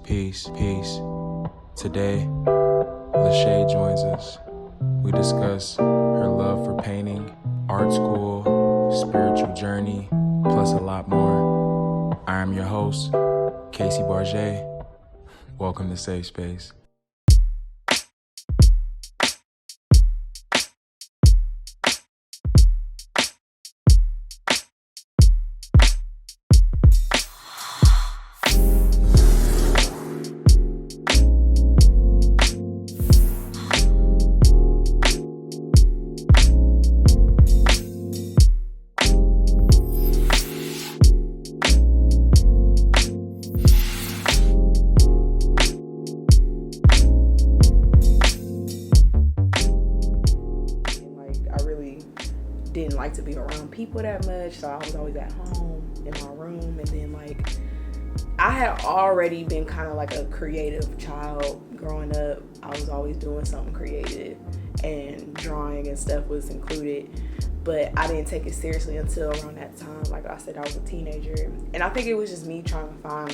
Peace. Today, LaShae joins us. We discuss her love for painting, art school, spiritual journey, plus a lot more. I am your host, Casey Barget. Welcome to Safe Space. Didn't like to be around people that much, so I was always at home in my room. And then I had already been kind of like a creative child growing up. I was always doing something creative, and drawing and stuff was included, but I didn't take it seriously until around that time. Like I said, I was a teenager, and I think it was just me trying to find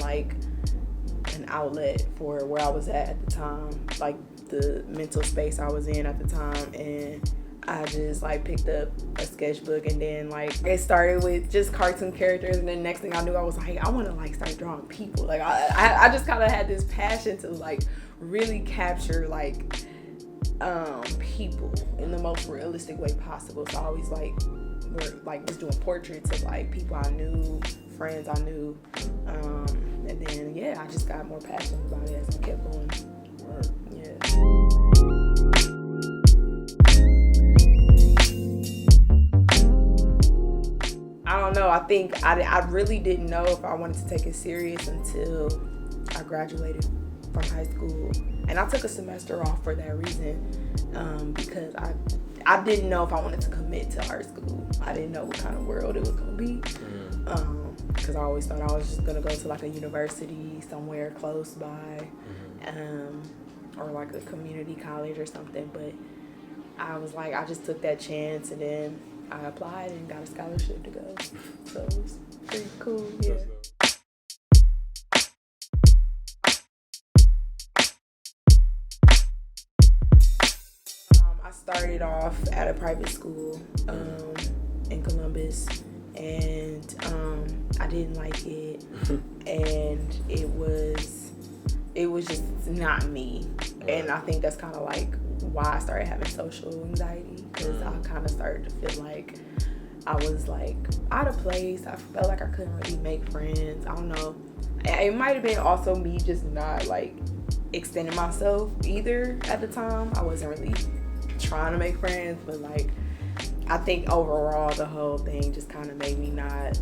an outlet for where I was at the time, like the mental space I was in at the time. And I just picked up a sketchbook, and then it started with just cartoon characters, and then next thing I knew, I was I want to start drawing people. I just kind of had this passion to really capture people in the most realistic way possible. So I always was doing portraits of people I knew, friends I knew, and then I just got more passionate about it as I kept going. I don't know. I think I really didn't know if I wanted to take it serious until I graduated from high school. And I took a semester off for that reason, because I didn't know if I wanted to commit to art school. I didn't know what kind of world it was going to be, because I always thought I was just going to go to a university somewhere close by, or a community college or something. But I was I just took that chance, and then I applied and got a scholarship to go. So it was pretty cool, yeah. I started off at a private school in Columbus, and I didn't like it, and it was just not me. And I think that's kind of why I started having social anxiety, because I kind of started to feel I was out of place. I felt like I couldn't really make friends. I don't know. It might have been also me just not extending myself either at the time. I wasn't really trying to make friends, but I think overall the whole thing just kind of made me not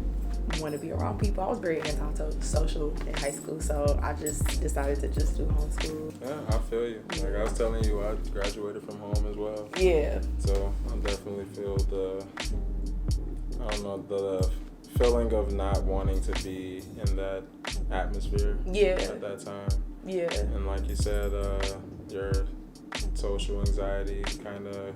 want to be around people. I was very antisocial in high school, so I just decided to just do homeschool. Yeah, I feel you. I was telling you, I graduated from home as well. Yeah. So I definitely feel the feeling of not wanting to be in that atmosphere. Yeah. At that time. Yeah. And like you said, your social anxiety kind of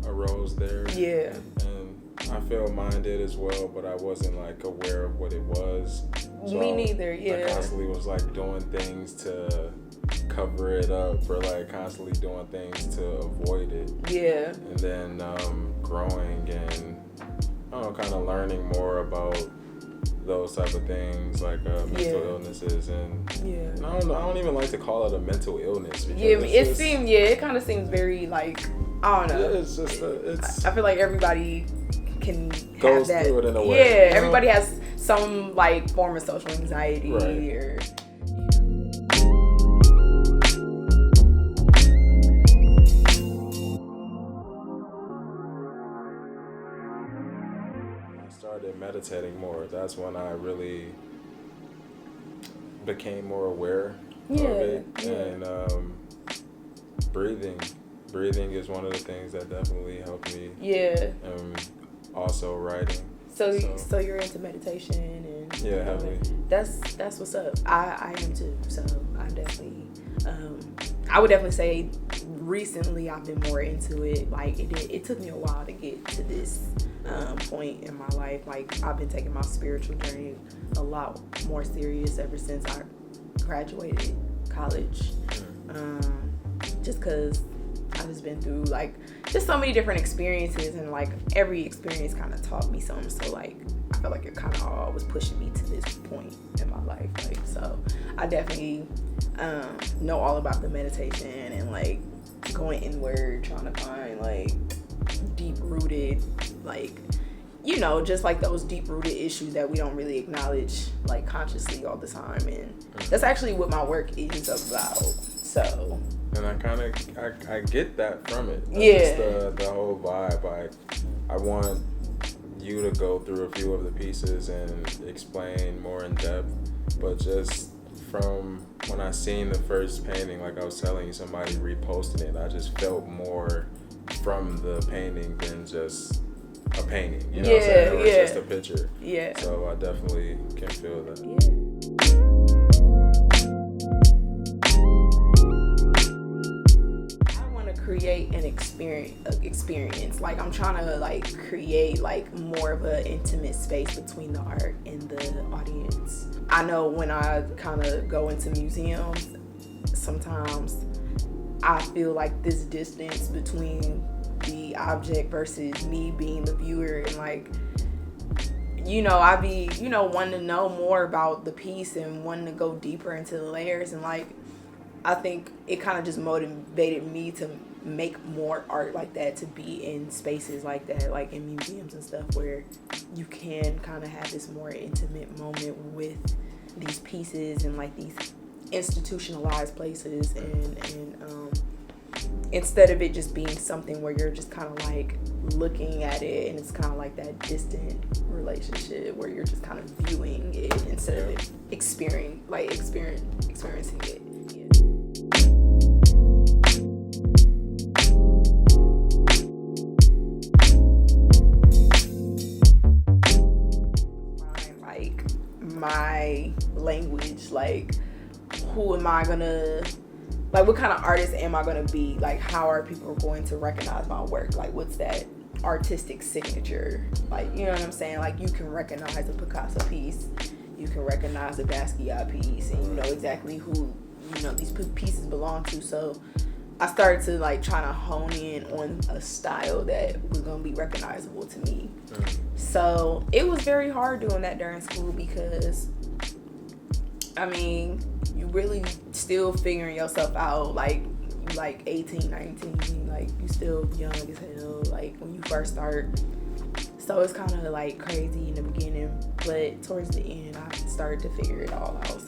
arose there. Yeah. And I feel mine did as well, but I wasn't aware of what it was. So me neither, yeah. I constantly was doing things to cover it up, or constantly doing things to avoid it. Yeah. And then growing and kind of learning more about those type of things, mental illnesses, and I don't even like to call it a mental illness. It kind of seems very I don't know. It's just I feel like everybody can goes have that. Through it in a way. Yeah, everybody has some form of social anxiety, right. or. I started meditating more. That's when I really became more aware of it. Yeah. And breathing is one of the things that definitely helped me. Yeah. Also writing. So you're into meditation and heavily. That's what's up. I am too. So I definitely I would definitely say recently I've been more into it. It took me a while to get to this point in my life. I've been taking my spiritual journey a lot more serious ever since I graduated college. Just because I've just been through like just so many different experiences, and like every experience kind of taught me something. So like I feel like it kind of all was pushing me to this point in my life. Like, so I definitely know all about the meditation and like going inward, trying to find like deep rooted, like, you know, just like those deep rooted issues that we don't really acknowledge like consciously all the time. And that's actually what my work is about. So. And I get that from it. Yeah. Just the whole vibe. I want you to go through a few of the pieces and explain more in depth, but just from when I seen the first painting, like I was telling you, somebody reposted it, I just felt more from the painting than just a painting, you know what I'm saying? Or just a picture. Yeah. So I definitely can feel that. Yeah. Create an experience. Like I'm trying to like create like more of an intimate space between the art and the audience. I know when I kind of go into museums, sometimes I feel like this distance between the object versus me being the viewer, and like, you know, I be, you know, wanting to know more about the piece and wanting to go deeper into the layers, and like I think it kind of just motivated me to make more art like that, to be in spaces like that, like in museums and stuff, where you can kind of have this more intimate moment with these pieces and like these institutionalized places, and instead of it just being something where you're just kind of like looking at it and it's kind of like that distant relationship where you're just kind of viewing it instead of it experiencing it. My language, like who am I gonna, like what kind of artist am I gonna be, like how are people going to recognize my work, like what's that artistic signature, like, you know what I'm saying? Like you can recognize a Picasso piece, you can recognize a Basquiat piece, and you know exactly who, you know, these pieces belong to. So I started to like try to hone in on a style that was gonna be recognizable to me. So it was very hard doing that during school, because I mean, you really still figuring yourself out, like you like 18, 19, like you still young as hell, like when you first start. So it's kind of like crazy in the beginning, but towards the end I started to figure it all out.